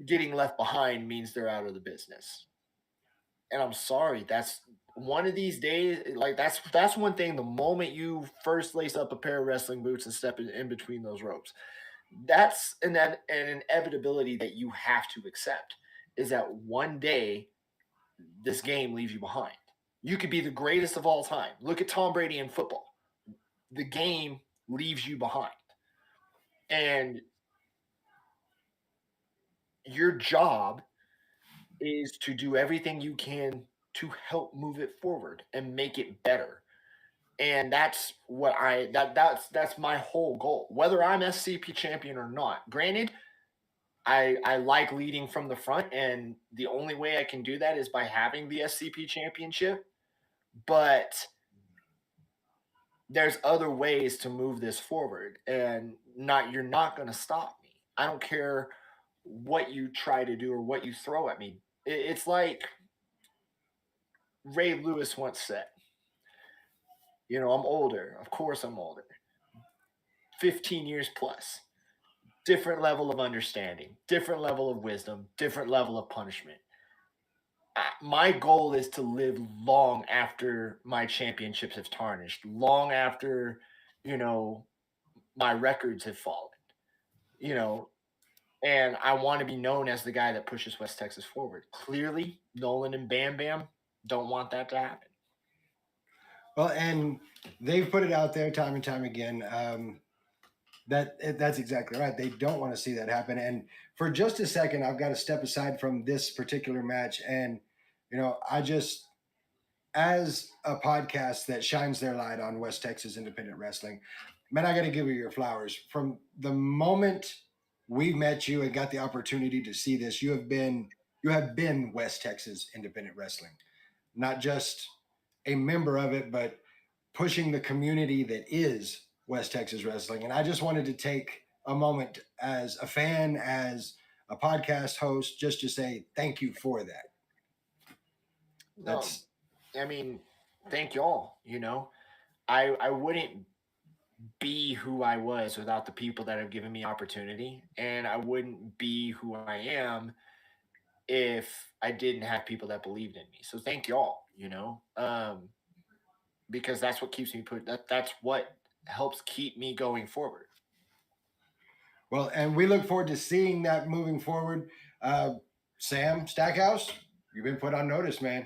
getting left behind means they're out of the business. And I'm sorry, that's one of these days. Like, that's one thing. The moment you first lace up a pair of wrestling boots and step in between those ropes, that's an inevitability that you have to accept, is that one day this game leaves you behind. You could be the greatest of all time. Look at Tom Brady in football. The game leaves you behind. And your job is to do everything you can to help move it forward and make it better. And that's what that's my whole goal. Whether I'm SCP champion or not. Granted, I like leading from the front, and the only way I can do that is by having the SCP championship. But there's other ways to move this forward, and you're not going to stop me. I don't care what you try to do or what you throw at me. It's like Ray Lewis once said, I'm older. Of course I'm older. 15 years plus. Different level of understanding, different level of wisdom, different level of punishment. My goal is to live long after my championships have tarnished, long after, you know, my records have fallen, you know, and I want to be known as the guy that pushes West Texas forward. Clearly, Nolan and Bam Bam don't want that to happen. Well, and they've put it out there time and time again. That's exactly right. They don't want to see that happen. And for just a second, I've got to step aside from this particular match. And, I just, as a podcast that shines their light on West Texas independent wrestling, man, I got to give you your flowers. From the moment we met you and got the opportunity to see this, you have been West Texas independent wrestling, not just a member of it, but pushing the community that is West Texas wrestling. And I just wanted to take a moment as a fan, as a podcast host, just to say thank you for that. No, I mean, thank y'all. I wouldn't be who I was without the people that have given me opportunity, and I wouldn't be who I am if I didn't have people that believed in me. So thank y'all. Because that's what keeps me that's what helps keep me going forward. Well, and we look forward to seeing that moving forward. Sam Stackhouse, you've been put on notice, man.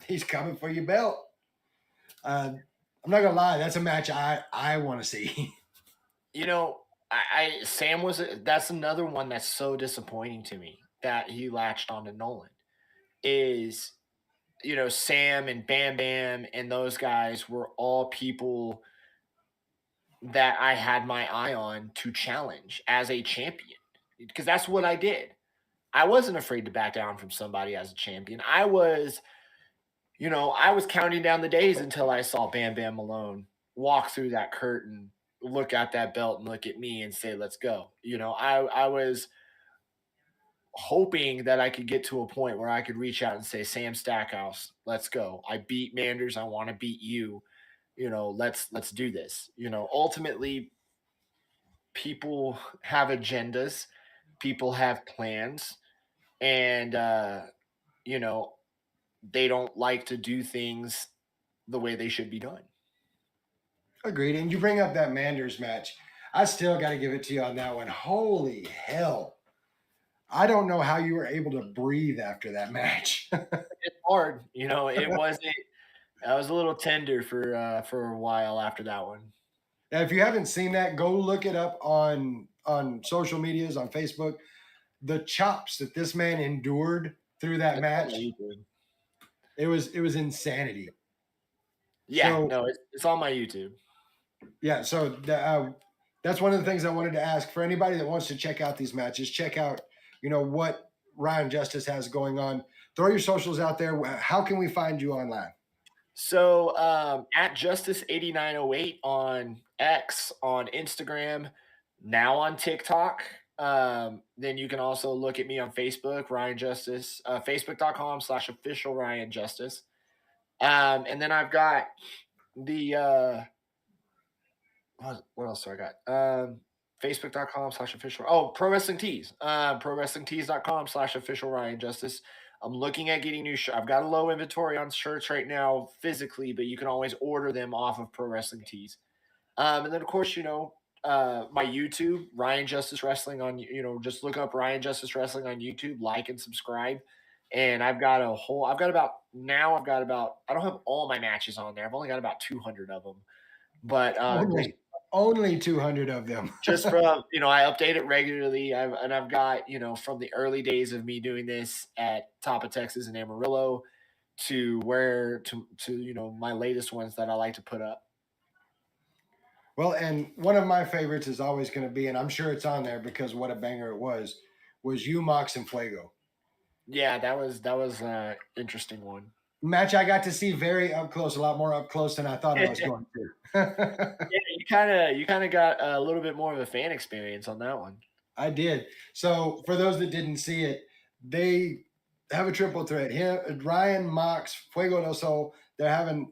He's coming for your belt. I'm not gonna lie, that's a match I want to see. Sam that's another one that's so disappointing to me that he latched onto Nolan. Is Sam and Bam Bam and those guys were all people that I had my eye on to challenge as a champion, because that's what I did. I wasn't afraid to back down from somebody as a champion. I was counting down the days until I saw Bam Bam Malone walk through that curtain, look at that belt, and look at me and say, "Let's go." I was hoping that I could get to a point where I could reach out and say, "Sam Stackhouse, let's go. I beat Manders. I want to beat you. Let's do this." Ultimately, people have agendas, people have plans, and they don't like to do things the way they should be done. Agreed. And you bring up that Manders match. I still got to give it to you on that one. Holy hell. I don't know how you were able to breathe after that match. It's hard. It wasn't. I was a little tender for a while after that one. Now, if you haven't seen that, go look it up on social medias, on Facebook. The chops that this man endured through that match, it was insanity. Yeah, it's on my YouTube. Yeah, so that's one of the things I wanted to ask for anybody that wants to check out these matches. Check out, what Ryan Justice has going on. Throw your socials out there. How can we find you online? So at Justice8908 on X, on Instagram, now on TikTok. Then you can also look at me on Facebook, Ryan Justice, facebook.com/official Ryan Justice. And then I've got the what else do I got? Facebook.com/official. Oh, Pro Wrestling Tees. ProWrestlingTees.com/official Ryan Justice. I'm looking at getting new shirts. I've got a low inventory on shirts right now physically, but you can always order them off of Pro Wrestling Tees. And then of course, my YouTube, Ryan Justice Wrestling on, just look up Ryan Justice Wrestling on YouTube, like and subscribe. And I don't have all my matches on there. I've only got about 200 of them, but only 200 of them. Just from, I update it regularly. I've got, from the early days of me doing this at Top of Texas and Amarillo to my latest ones that I like to put up. Well, and one of my favorites is always going to be, and I'm sure it's on there because what a banger it was you, Mox, and Fuego. Yeah, that was an interesting one. Match I got to see very up close, a lot more up close than I thought I was going to. Yeah, you kind of got a little bit more of a fan experience on that one. I did. So for those that didn't see it, they have a triple threat. Him, Ryan, Mox, Fuego del Sol. They're having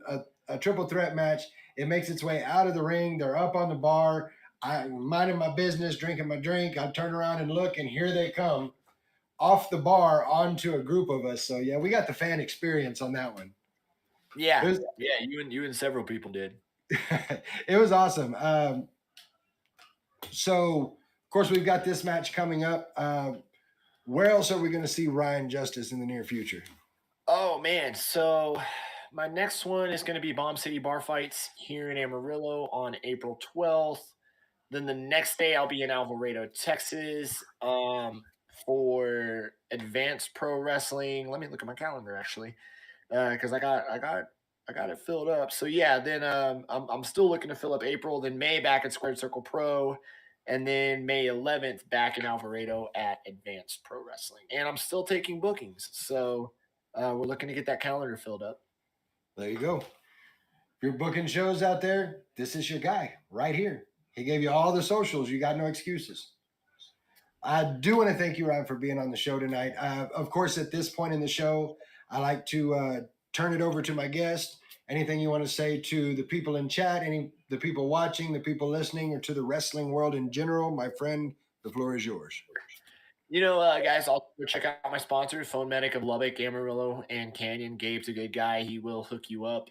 a triple threat match. It makes its way out of the ring. They're up on the bar. I'm minding my business, drinking my drink. I turn around and look, and here they come off the bar onto a group of us. So yeah, we got the fan experience on that one. Yeah, It was, yeah, you and several people did. it was awesome. So of course we've got this match coming up. Where else are we going to see Ryan Justice in the near future? Oh man, so my next one is going to be Bomb City Bar Fights here in Amarillo on April 12th. Then the next day I'll be in Alvarado, Texas, for Advanced Pro Wrestling. Let me look at my calendar actually, because I got it filled up. So yeah, then I'm still looking to fill up April. Then May back at Squared Circle Pro, and then May 11th back in Alvarado at Advanced Pro Wrestling. And I'm still taking bookings, so we're looking to get that calendar filled up. There you go. If you're booking shows out there, this is your guy right here. He gave you all the socials. You got no excuses. I do want to thank you, Ryan, for being on the show tonight. Of course, at this point in the show, I like to turn it over to my guest. Anything you want to say to the people in chat, the people watching, the people listening, or to the wrestling world in general, my friend, the floor is yours. You know, guys, I'll go check out my sponsors, Phone Medic of Lubbock, Amarillo, and Canyon. Gabe's a good guy. He will hook you up.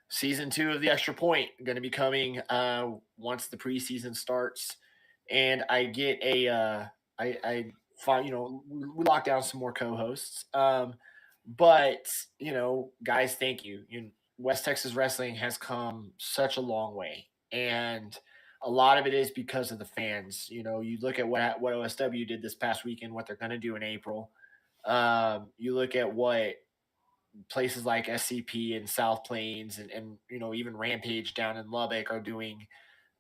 Season 2 of The Extra Point going to be coming once the preseason starts. And I get I find, we lock down some more co-hosts. But, guys, thank you. West Texas wrestling has come such a long way. And a lot of it is because of the fans. You look at what OSW did this past weekend, what they're going to do in April. You look at what places like SCP and South Plains and even Rampage down in Lubbock are doing.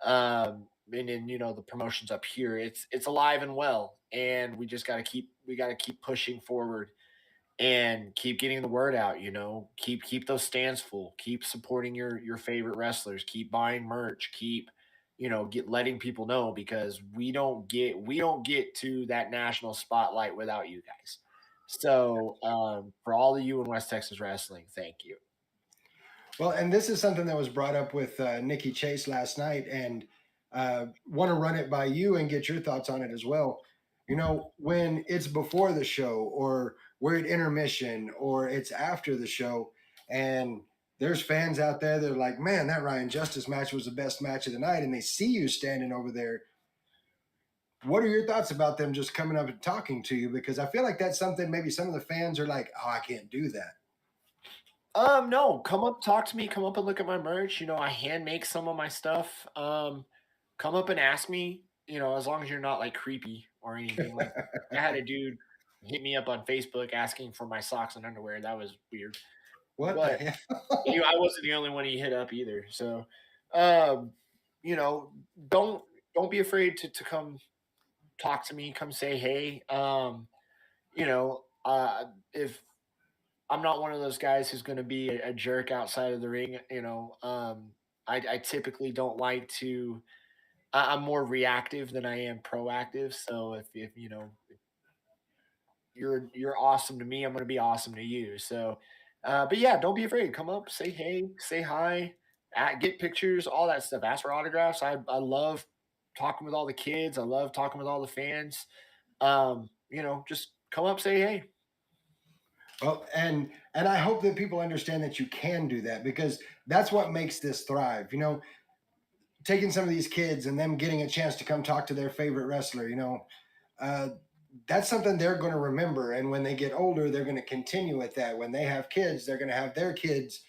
And then the promotions up here, it's alive and well, and we got to keep pushing forward and keep getting the word out. Keep those stands full, keep supporting your favorite wrestlers, keep buying merch, keep letting people know, because we don't get to that national spotlight without you guys. So for all of you in West Texas wrestling, thank you. Well, and this is something that was brought up with Nikki Chase last night, and want to run it by you and get your thoughts on it as well. When it's before the show, or we're at intermission, or it's after the show, and there's fans out there that are like, man, that Ryan Justice match was the best match of the night, and they see you standing over there. What are your thoughts about them just coming up and talking to you? Because I feel like that's something maybe some of the fans are like, oh, I can't do that. No, come up, talk to me, come up and look at my merch. I hand make some of my stuff. Come up and ask me, as long as you're not like creepy or anything. Like I had a dude hit me up on Facebook asking for my socks and underwear. That was weird. What But the hell? I wasn't the only one he hit up either. So, don't be afraid to come talk to me, come say hey. If I'm not one of those guys who's going to be a jerk outside of the ring, I typically don't like to. I'm more reactive than I am proactive. So if you're awesome to me, I'm going to be awesome to you. So, but yeah, don't be afraid. Come up, say hey, say hi, get pictures, all that stuff. Ask for autographs. I love talking with all the kids. I love talking with all the fans. Just come up, say hey. Well, and I hope that people understand that you can do that, because that's what makes this thrive. Taking some of these kids and them getting a chance to come talk to their favorite wrestler, that's something they're going to remember. And when they get older, they're going to continue with that. When they have kids, they're going to have their kids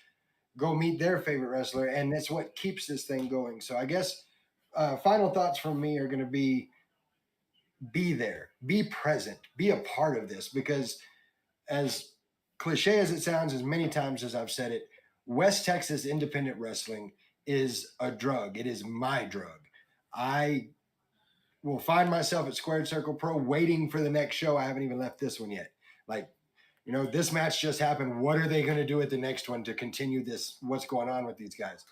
go meet their favorite wrestler. And that's what keeps this thing going. So I guess final thoughts from me are going to be there, be present, be a part of this, because as cliche as it sounds, as many times as I've said it, West Texas independent wrestling is a drug. It is my drug. I will find myself at Squared Circle Pro waiting for the next show. I haven't even left this one yet. Like, You know, this match just happened. What are they going to do at the next one to continue this? What's going on with these guys?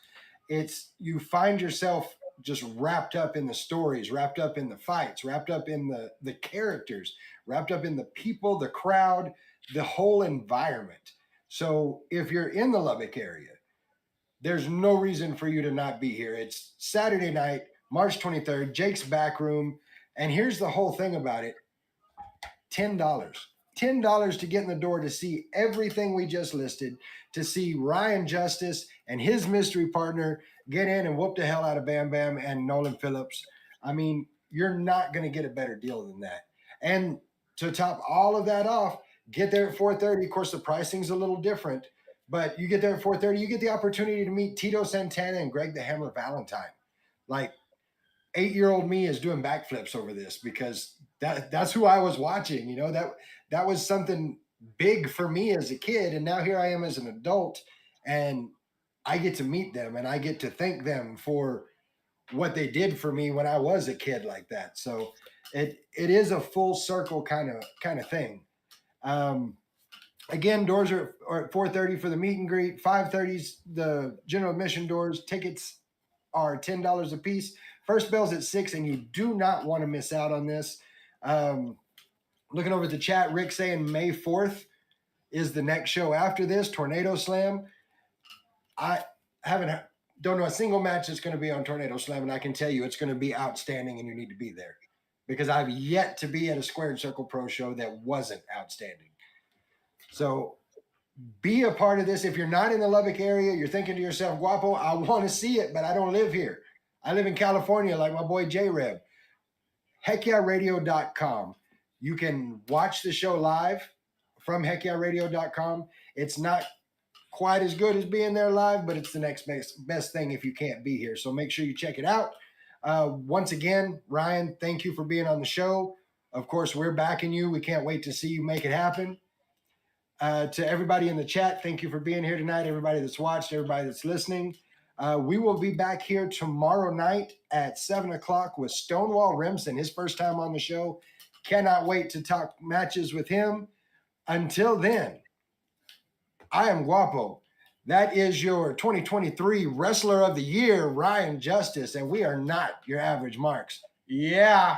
It's you find yourself just wrapped up in the stories, wrapped up in the fights, wrapped up in the characters, wrapped up in the people, the crowd, the whole environment. So if you're in the Lubbock area, there's no reason for you to not be here. It's Saturday night, March 23rd, Jake's Back Room. And here's the whole thing about it. $10. $10 to get in the door to see everything we just listed, to see Ryan Justice and his mystery partner get in and whoop the hell out of Bam Bam and Nolan Phillips. I mean, you're not going to get a better deal than that. And to top all of that off, get there at 4:30. Of course, the pricing's a little different, but you get there at 4:30, you get the opportunity to meet Tito Santana and Greg the Hammer Valentine. Like, 8-year-old me is doing backflips over this because that's who I was watching. You know, that was something big for me as a kid. And now here I am as an adult, and I get to meet them and I get to thank them for what they did for me when I was a kid like that. So it is a full circle kind of thing. Again, doors are at 4:30 for the meet and greet. 5:30's the general admission doors. Tickets are $10 a piece. First bell's at 6, and you do not want to miss out on this. Looking over at the chat, Rick saying May 4th is the next show after this, Tornado Slam. I don't know a single match that's going to be on Tornado Slam, and I can tell you it's going to be outstanding, and you need to be there because I've yet to be at a Squared Circle Pro show that wasn't outstanding. So be a part of this. If you're not in the Lubbock area, you're thinking to yourself, Guapo, I want to see it, but I don't live here. I live in California like my boy J-Rev. HeckYeahRadio.com. You can watch the show live from HeckYeahRadio.com. It's not quite as good as being there live, but it's the next best thing if you can't be here. So make sure you check it out. Once again, Ryan, thank you for being on the show. Of course, we're backing you. We can't wait to see you make it happen. To everybody in the chat, thank you for being here tonight. Everybody that's watched, everybody that's listening. We will be back here tomorrow night at 7 o'clock with Stonewall Remsen, his first time on the show. Cannot wait to talk matches with him. Until then, I am Guapo. That is your 2023 Wrestler of the Year, Ryan Justice, and we are not your average marks. Yeah.